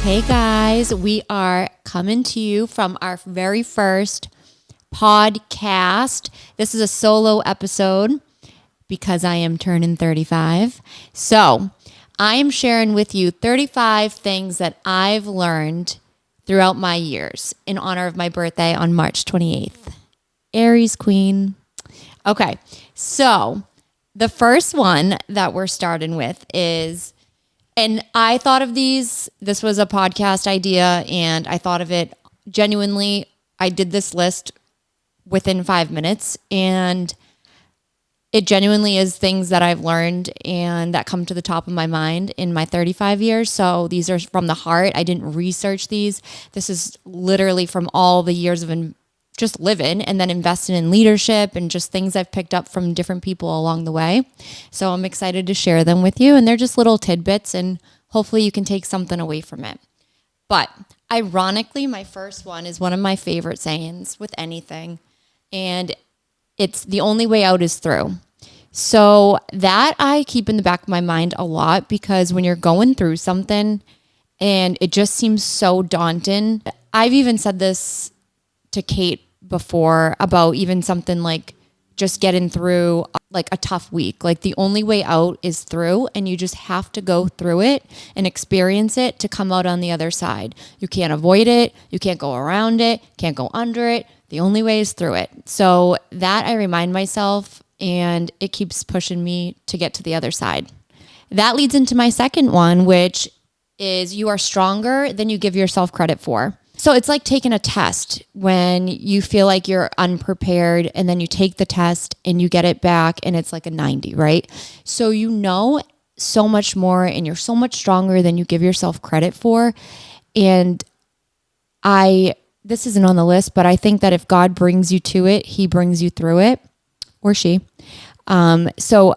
Hey guys, we are coming to you from our very first podcast. This is a solo episode because I am turning 35. So I am sharing with you 35 things that I've learned throughout my years in honor of my birthday on March 28th. Aries Queen. Okay, so the first one that we're starting with is, and I thought of this was a podcast idea, and I thought of it genuinely. I did this list within 5 minutes, and it genuinely is things that I've learned and that come to the top of my mind in my 35 years. So these are from the heart. I didn't research these. This is literally from all the years of just living and then investing in leadership and just things I've picked up from different people along the way. So I'm excited to share them with you. And they're just little tidbits, and hopefully you can take something away from it. But ironically, my first one is one of my favorite sayings with anything. And it's the only way out is through. So that I keep in the back of my mind a lot, because when you're going through something and it just seems so daunting, I've even said this to Kate before about even something like just getting through like a tough week. Like the only way out is through, and you just have to go through it and experience it to come out on the other side. You can't avoid it. You can't go around it. Can't go under it. The only way is through it. So that I remind myself, and it keeps pushing me to get to the other side. That leads into my second one, which is you are stronger than you give yourself credit for. So it's like taking a test when you feel like you're unprepared, and then you take the test and you get it back and it's like a 90, right? So you know so much more, and you're so much stronger than you give yourself credit for. And this isn't on the list, but I think that if God brings you to it, he brings you through it, or she. So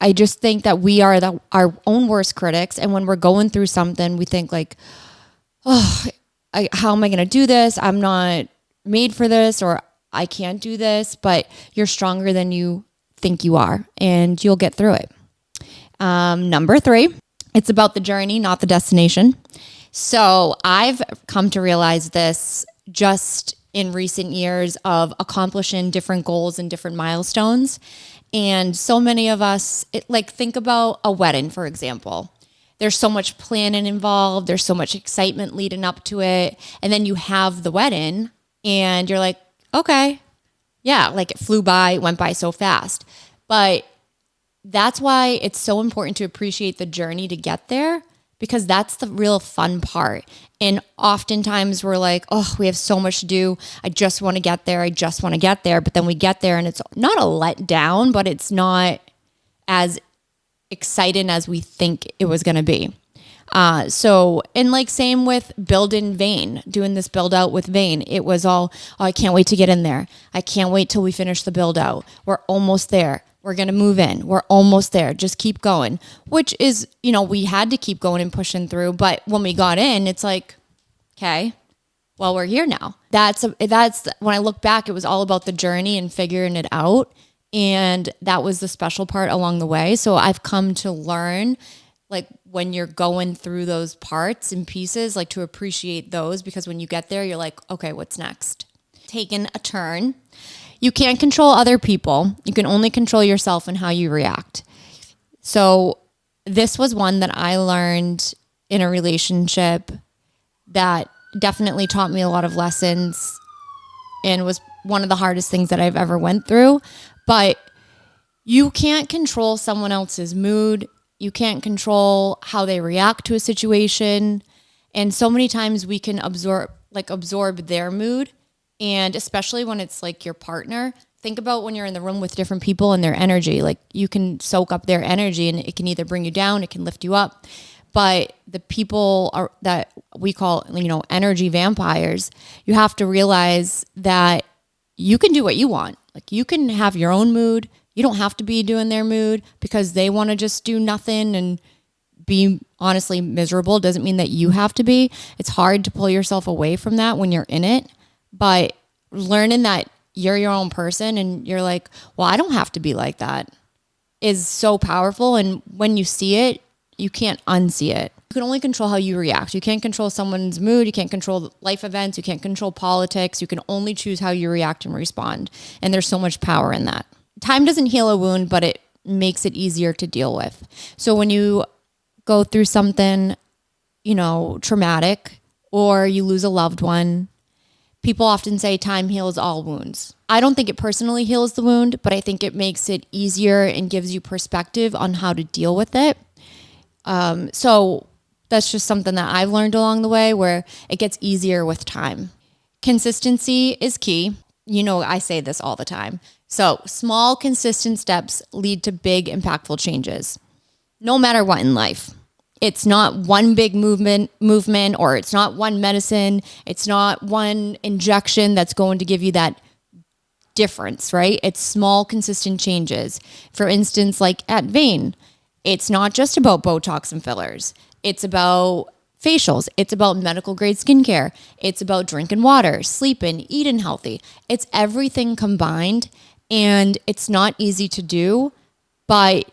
I just think that we are our own worst critics. And when we're going through something, we think like, oh, how am I going to do this? I'm not made for this, or I can't do this. But you're stronger than you think you are, and you'll get through it. Number 3, it's about the journey, not the destination. So I've come to realize this just in recent years of accomplishing different goals and different milestones. And so many of us, think about a wedding, for example. There's so much planning involved. There's so much excitement leading up to it. And then you have the wedding and you're like, okay, yeah, like it flew by, it went by so fast. But that's why it's so important to appreciate the journey to get there, because that's the real fun part. And oftentimes we're like, oh, we have so much to do. I just want to get there. I just want to get there. But then we get there and it's not a letdown, but it's not as exciting as we think it was going to be. Same with building Vane, doing this build out with Vane. It was all, oh, I can't wait to get in there. I can't wait till we finish the build out. We're almost there. We're going to move in. We're almost there. Just keep going, which is, we had to keep going and pushing through. But when we got in, it's like, okay, well, we're here now. That's when I look back, it was all about the journey and figuring it out. And that was the special part along the way. So I've come to learn, like when you're going through those parts and pieces, like to appreciate those, because when you get there, you're like, okay, what's next? Taking a turn. You can't control other people. You can only control yourself and how you react. So this was one that I learned in a relationship that definitely taught me a lot of lessons and was one of the hardest things that I've ever went through. But you can't control someone else's mood. You can't control how they react to a situation. And so many times we can absorb their mood. And especially when it's like your partner, think about when you're in the room with different people and their energy. Like you can soak up their energy, and it can either bring you down, it can lift you up. But the people that we call, energy vampires, you have to realize that you can do what you want. Like you can have your own mood. You don't have to be doing their mood because they want to just do nothing and be honestly miserable. Doesn't mean that you have to be. It's hard to pull yourself away from that when you're in it. But learning that you're your own person and you're like, well, I don't have to be like that is so powerful. And when you see it, you can't unsee it. can only control how you react. You can't control someone's mood. You can't control life events. You can't control politics. You can only choose how you react and respond. And there's so much power in that. Time doesn't heal a wound, but it makes it easier to deal with. So when you go through something, traumatic, or you lose a loved one, people often say time heals all wounds. I don't think it personally heals the wound, but I think it makes it easier and gives you perspective on how to deal with it. So that's just something that I've learned along the way, where it gets easier with time. Consistency is key. I say this all the time. So small, consistent steps lead to big, impactful changes, no matter what in life. It's not one big movement, or it's not one medicine. It's not one injection that's going to give you that difference, right? It's small, consistent changes. For instance, like at Vein, it's not just about Botox and fillers. It's about facials. It's about medical grade skincare. It's about drinking water, sleeping, eating healthy. It's everything combined, and it's not easy to do, but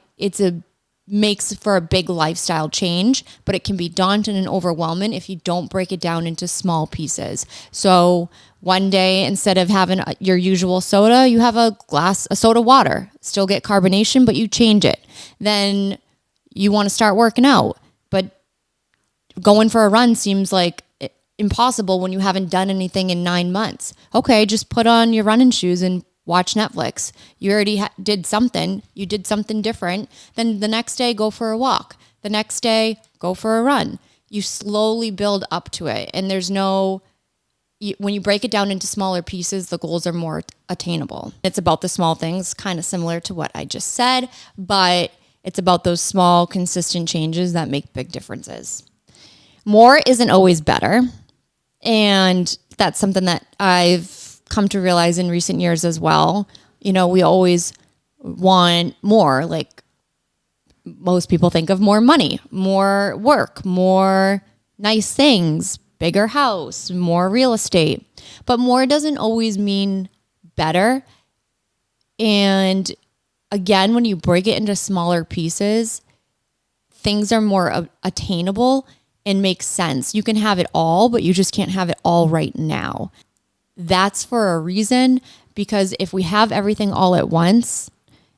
makes for a big lifestyle change, but it can be daunting and overwhelming if you don't break it down into small pieces. So one day, instead of having your usual soda, you have a soda water, still get carbonation, but you change it. Then you want to start working out, but going for a run seems like impossible when you haven't done anything in 9 months. Okay, just put on your running shoes and watch Netflix. You already did something. You did something different. Then the next day, go for a walk. The next day, go for a run. You slowly build up to it. And when you break it down into smaller pieces, the goals are more attainable. It's about the small things, kind of similar to what I just said, but it's about those small, consistent changes that make big differences. More isn't always better. And that's something that I've come to realize in recent years as well. We always want more. Like most people think of more money, more work, more nice things, bigger house, more real estate. But more doesn't always mean better. And again, when you break it into smaller pieces, things are more attainable and make sense. You can have it all, but you just can't have it all right now. That's for a reason, because if we have everything all at once,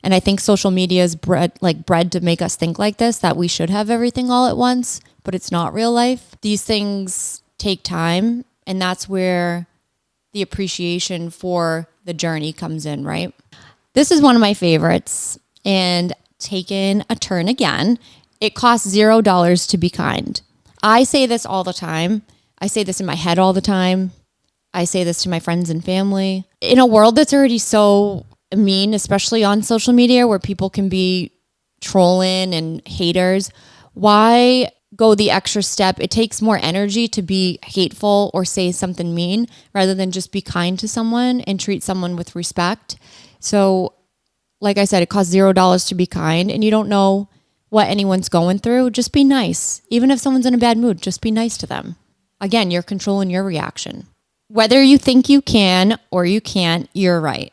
and I think social media is bred to make us think like this, that we should have everything all at once, but it's not real life. These things take time, and that's where the appreciation for the journey comes in, right? This is one of my favorites, and taking a turn again. It costs $0 to be kind. I say this all the time. I say this in my head all the time. I say this to my friends and family. In a world that's already so mean, especially on social media, where people can be trolling and haters, why go the extra step? It takes more energy to be hateful or say something mean rather than just be kind to someone and treat someone with respect. So, like I said, it costs $0 to be kind, and you don't know what anyone's going through. Just be nice. Even if someone's in a bad mood, just be nice to them. Again, you're controlling your reaction. Whether you think you can or you can't, you're right.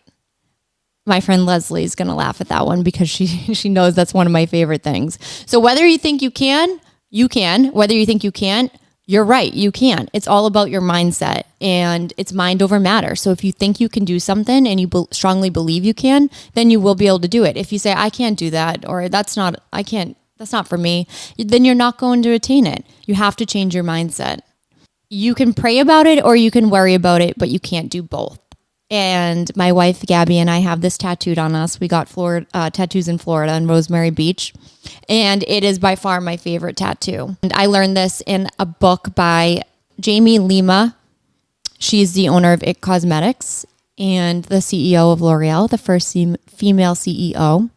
My friend Leslie is going to laugh at that one because she knows that's one of my favorite things. So whether you think you can, you can. Whether you think you can't, you're right, you can. It's all about your mindset, and it's mind over matter. So if you think you can do something and you strongly believe you can, then you will be able to do it. If you say, I can't do that, or that's not for me, then you're not going to attain it. You have to change your mindset. You can pray about it or you can worry about it, but you can't do both. And my wife, Gabby, and I have this tattooed on us. We got tattoos in Florida in Rosemary Beach. And it is by far my favorite tattoo. And I learned this in a book by Jamie Lima. She's the owner of It Cosmetics and the CEO of L'Oreal, the first female CEO.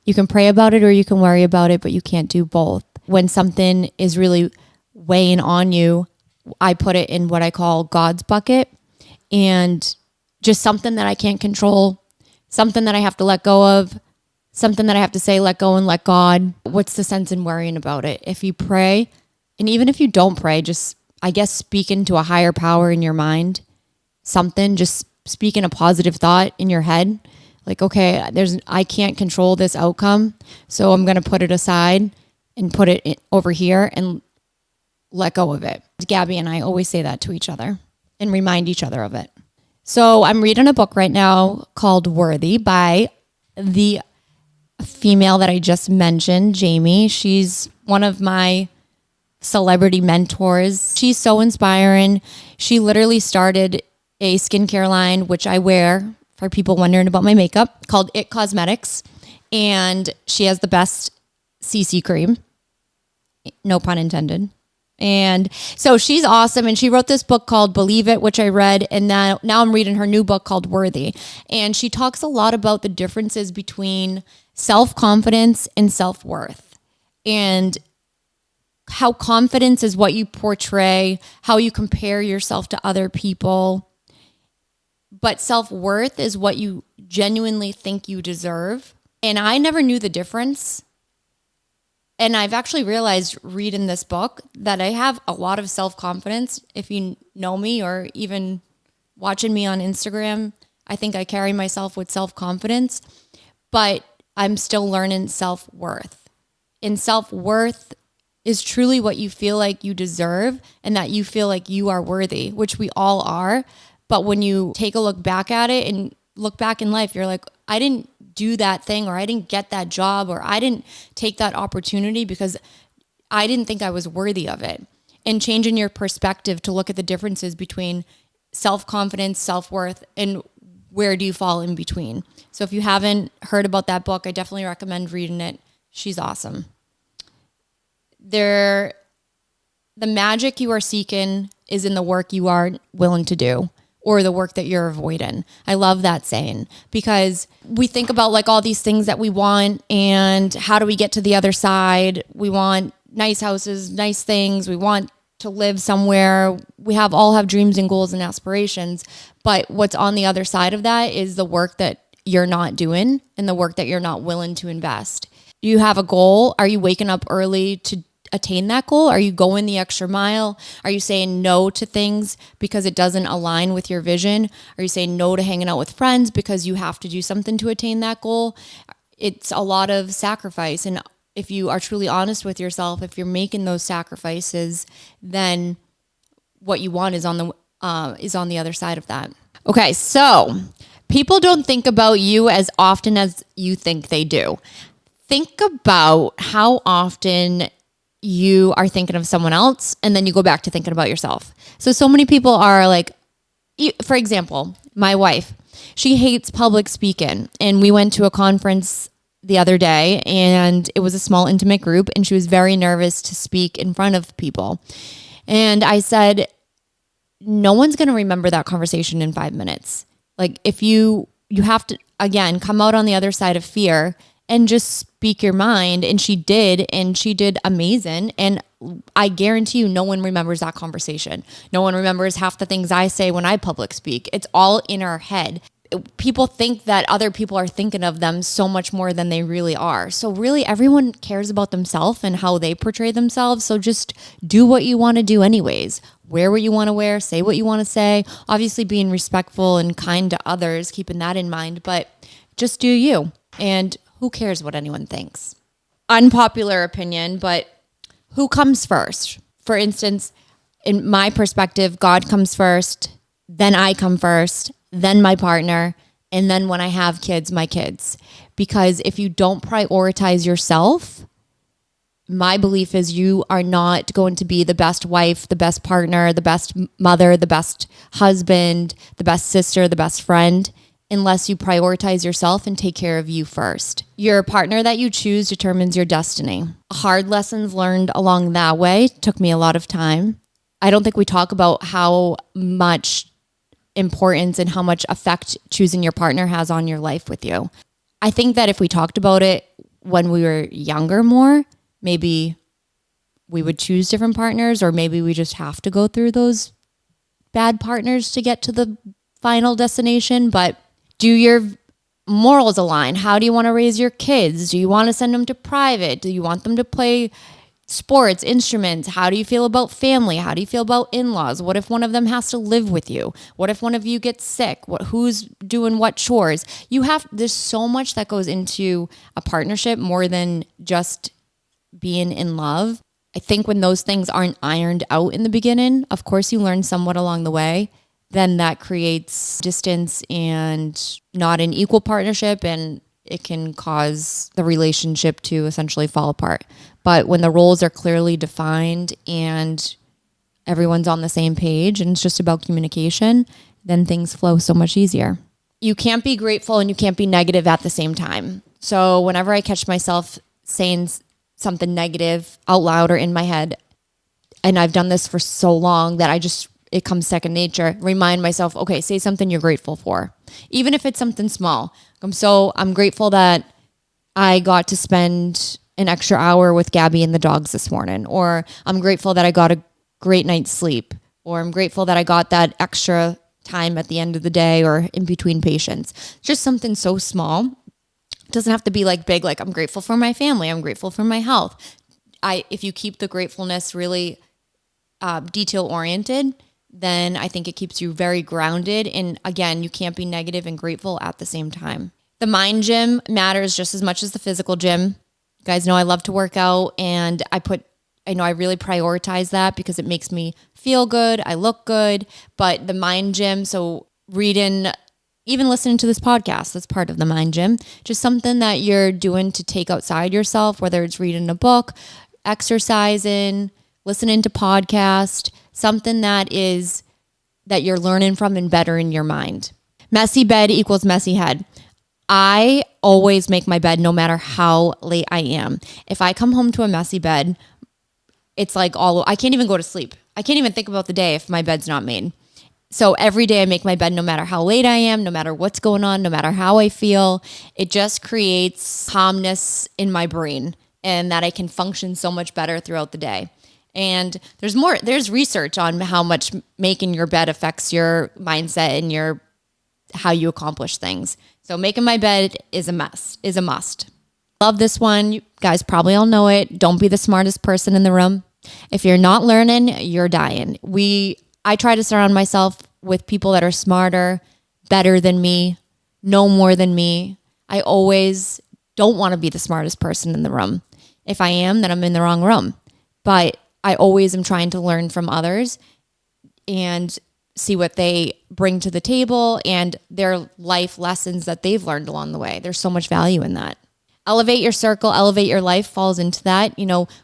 You can pray about it or you can worry about it, but you can't do both. When something is really weighing on you, I put it in what I call God's bucket, and just something that I can't control, something that I have to let go of, something that I have to say, let go and let God. What's the sense in worrying about it? If you pray, and even if you don't pray, just, I guess, speak into a higher power in your mind, just speak in a positive thought in your head. Like, okay, I can't control this outcome, so I'm going to put it aside and put it over here and let go of it. Gabby and I always say that to each other and remind each other of it. So I'm reading a book right now called Worthy by the female that I just mentioned, Jamie. She's one of my celebrity mentors. She's so inspiring. She literally started a skincare line, which I wear for people wondering about my makeup, called It Cosmetics. And she has the best CC cream. No pun intended. And so she's awesome. And she wrote this book called Believe It, which I read. And now I'm reading her new book called Worthy. And she talks a lot about the differences between self-confidence and self-worth. And how confidence is what you portray, how you compare yourself to other people. But self-worth is what you genuinely think you deserve. And I never knew the difference. And I've actually realized reading this book that I have a lot of self-confidence. If you know me or even watching me on Instagram, I think I carry myself with self-confidence, but I'm still learning self-worth. And self-worth is truly what you feel like you deserve and that you feel like you are worthy, which we all are. But when you take a look back at it and look back in life, you're like, I didn't do that thing, or I didn't get that job, or I didn't take that opportunity because I didn't think I was worthy of it. And changing your perspective to look at the differences between self-confidence, self-worth, and where do you fall in between. So if you haven't heard about that book, I definitely recommend reading it. She's awesome. The magic you are seeking is in the work you are willing to do, or the work that you're avoiding. I love that saying, because we think about like all these things that we want and how do we get to the other side? We want nice houses, nice things. We want to live somewhere. We all have dreams and goals and aspirations, but what's on the other side of that is the work that you're not doing and the work that you're not willing to invest. You have a goal. Are you waking up early to attain that goal? Are you going the extra mile? Are you saying no to things because it doesn't align with your vision? Are you saying no to hanging out with friends because you have to do something to attain that goal? It's a lot of sacrifice. And if you are truly honest with yourself, if you're making those sacrifices, then what you want is on the other side of that. Okay, so people don't think about you as often as you think they do. Think about how often you are thinking of someone else and then you go back to thinking about yourself. So many people are like, for example, my wife, she hates public speaking. And we went to a conference the other day and it was a small intimate group and she was very nervous to speak in front of people. And I said, no one's going to remember that conversation in 5 minutes. Like if you have to, again, come out on the other side of fear and just speak your mind. And she did amazing. And I guarantee you, no one remembers that conversation. No one remembers half the things I say when I public speak. It's all in our head. People think that other people are thinking of them so much more than they really are. So really, everyone cares about themselves and how they portray themselves. So just do what you want to do anyways. Wear what you want to wear, say what you want to say. Obviously being respectful and kind to others, keeping that in mind, but just do you. And who cares what anyone thinks? Unpopular opinion, but who comes first? For instance, in my perspective, God comes first, then I come first, then my partner, and then when I have kids, my kids. Because if you don't prioritize yourself, my belief is you are not going to be the best wife, the best partner, the best mother, the best husband, the best sister, the best friend, unless you prioritize yourself and take care of you first. Your partner that you choose determines your destiny. Hard lessons learned along that way took me a lot of time. I don't think we talk about how much importance and how much effect choosing your partner has on your life with you. I think that if we talked about it when we were younger more, maybe we would choose different partners, or maybe we just have to go through those bad partners to get to the final destination. But do your morals align? How do you want to raise your kids? Do you want to send them to private? Do you want them to play sports, instruments? How do you feel about family? How do you feel about in-laws? What if one of them has to live with you? What if one of you gets sick? Who's doing what chores? There's so much that goes into a partnership more than just being in love. I think when those things aren't ironed out in the beginning, of course you learn somewhat along the way, then that creates distance and not an equal partnership, and it can cause the relationship to essentially fall apart. But when the roles are clearly defined and everyone's on the same page and it's just about communication, then things flow so much easier. You can't be grateful and you can't be negative at the same time. So whenever I catch myself saying something negative out loud or in my head, and I've done this for so long that it comes second nature, remind myself, okay, say something you're grateful for. Even if it's something small. I'm grateful that I got to spend an extra hour with Gabby and the dogs this morning, or I'm grateful that I got a great night's sleep, or I'm grateful that I got that extra time at the end of the day or in between patients. Just something so small. It doesn't have to be like big, like I'm grateful for my family, I'm grateful for my health. If you keep the gratefulness really detail oriented, then I think it keeps you very grounded. And again, you can't be negative and grateful at the same time. The mind gym matters just as much as the physical gym. You guys know I love to work out, and I really prioritize that because it makes me feel good. I look good. But the mind gym, so reading, even listening to this podcast, that's part of the mind gym. Just something that you're doing to take outside yourself, whether it's reading a book, exercising, listening to podcast, something that you're learning from and better in your mind. Messy bed equals messy head. I always make my bed no matter how late I am. If I come home to a messy bed, it's like I can't even go to sleep. I can't even think about the day if my bed's not made. So every day I make my bed no matter how late I am, no matter what's going on, no matter how I feel. It just creates calmness in my brain and that I can function so much better throughout the day. And there's research on how much making your bed affects your mindset and how you accomplish things. So making my bed is a must. Love this one. You guys probably all know it. Don't be the smartest person in the room. If you're not learning, you're dying. I try to surround myself with people that are smarter, better than me, know more than me. I always don't want to be the smartest person in the room. If I am, then I'm in the wrong room. But I always am trying to learn from others and see what they bring to the table and their life lessons that they've learned along the way. There's so much value in that. Elevate your circle, elevate your life falls into that.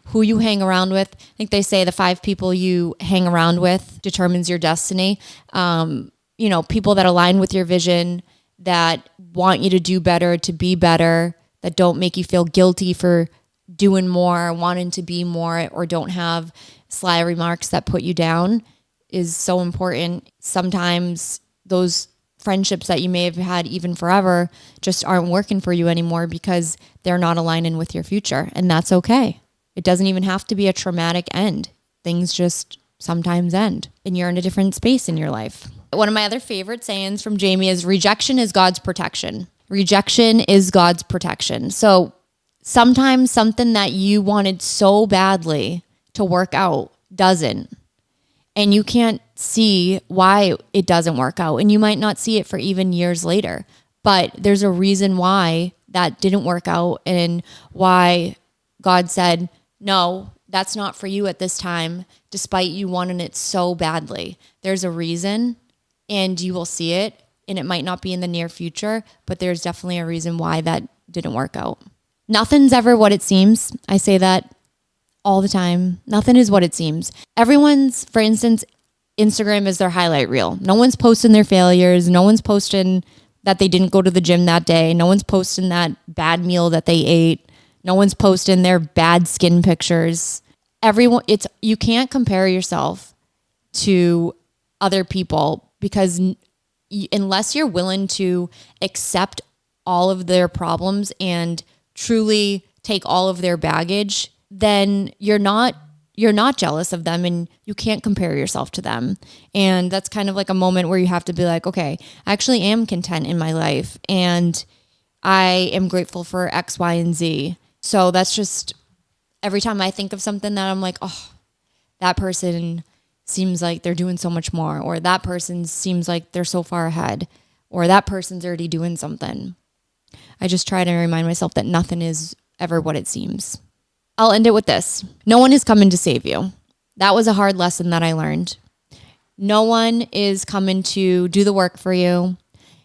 Who you hang around with. I think they say the 5 people you hang around with determines your destiny. People that align with your vision, that want you to do better, to be better, that don't make you feel guilty for doing more, wanting to be more, or don't have sly remarks that put you down is so important. Sometimes those friendships that you may have had even forever just aren't working for you anymore because they're not aligning with your future. And that's okay. It doesn't even have to be a traumatic end. Things just sometimes end and you're in a different space in your life. One of my other favorite sayings from Jamie is rejection is God's protection. Rejection is God's protection. So sometimes something that you wanted so badly to work out doesn't. And you can't see why it doesn't work out. And you might not see it for even years later. But there's a reason why that didn't work out and why God said, no, that's not for you at this time, despite you wanting it so badly. There's a reason and you will see it. And it might not be in the near future, but there's definitely a reason why that didn't work out. Nothing's ever what it seems. I say that all the time. Nothing is what it seems. Everyone's, for instance, Instagram is their highlight reel. No one's posting their failures. No one's posting that they didn't go to the gym that day. No one's posting that bad meal that they ate. No one's posting their bad skin pictures. You can't compare yourself to other people because unless you're willing to accept all of their problems and truly take all of their baggage, then you're not jealous of them and you can't compare yourself to them. And that's kind of like a moment where you have to be like, okay, I actually am content in my life and I am grateful for X, Y, and Z. So that's just every time I think of something that I'm like, oh, that person seems like they're doing so much more, or that person seems like they're so far ahead, or that person's already doing something. I just try to remind myself that nothing is ever what it seems. I'll end it with this. No one is coming to save you. That was a hard lesson that I learned. No one is coming to do the work for you.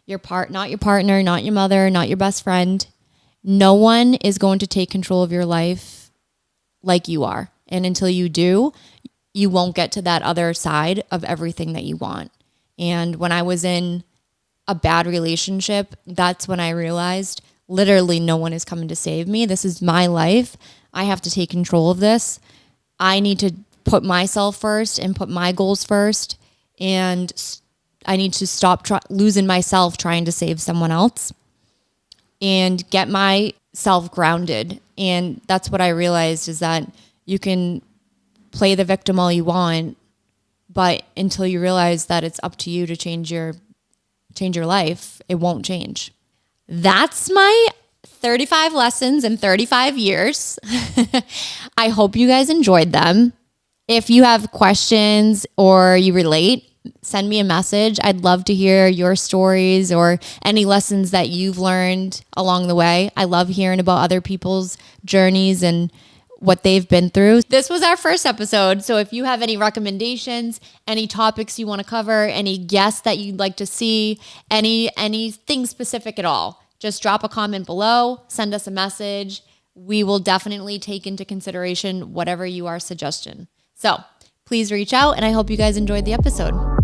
Not your partner, not your mother, not your best friend. No one is going to take control of your life like you are. And until you do, you won't get to that other side of everything that you want. And when I was in a bad relationship, that's when I realized literally no one is coming to save me. This is my life. I have to take control of this. I need to put myself first and put my goals first. And I need to stop losing myself trying to save someone else and get myself grounded. And that's what I realized, is that you can play the victim all you want, but until you realize that it's up to you to change your life, it won't change. That's my 35 lessons in 35 years. I hope you guys enjoyed them. If you have questions or you relate, send me a message. I'd love to hear your stories or any lessons that you've learned along the way. I love hearing about other people's journeys and what they've been through. This was our first episode. So if you have any recommendations, any topics you want to cover, any guests that you'd like to see, anything specific at all, just drop a comment below, send us a message. We will definitely take into consideration whatever you are suggesting. So please reach out, and I hope you guys enjoyed the episode.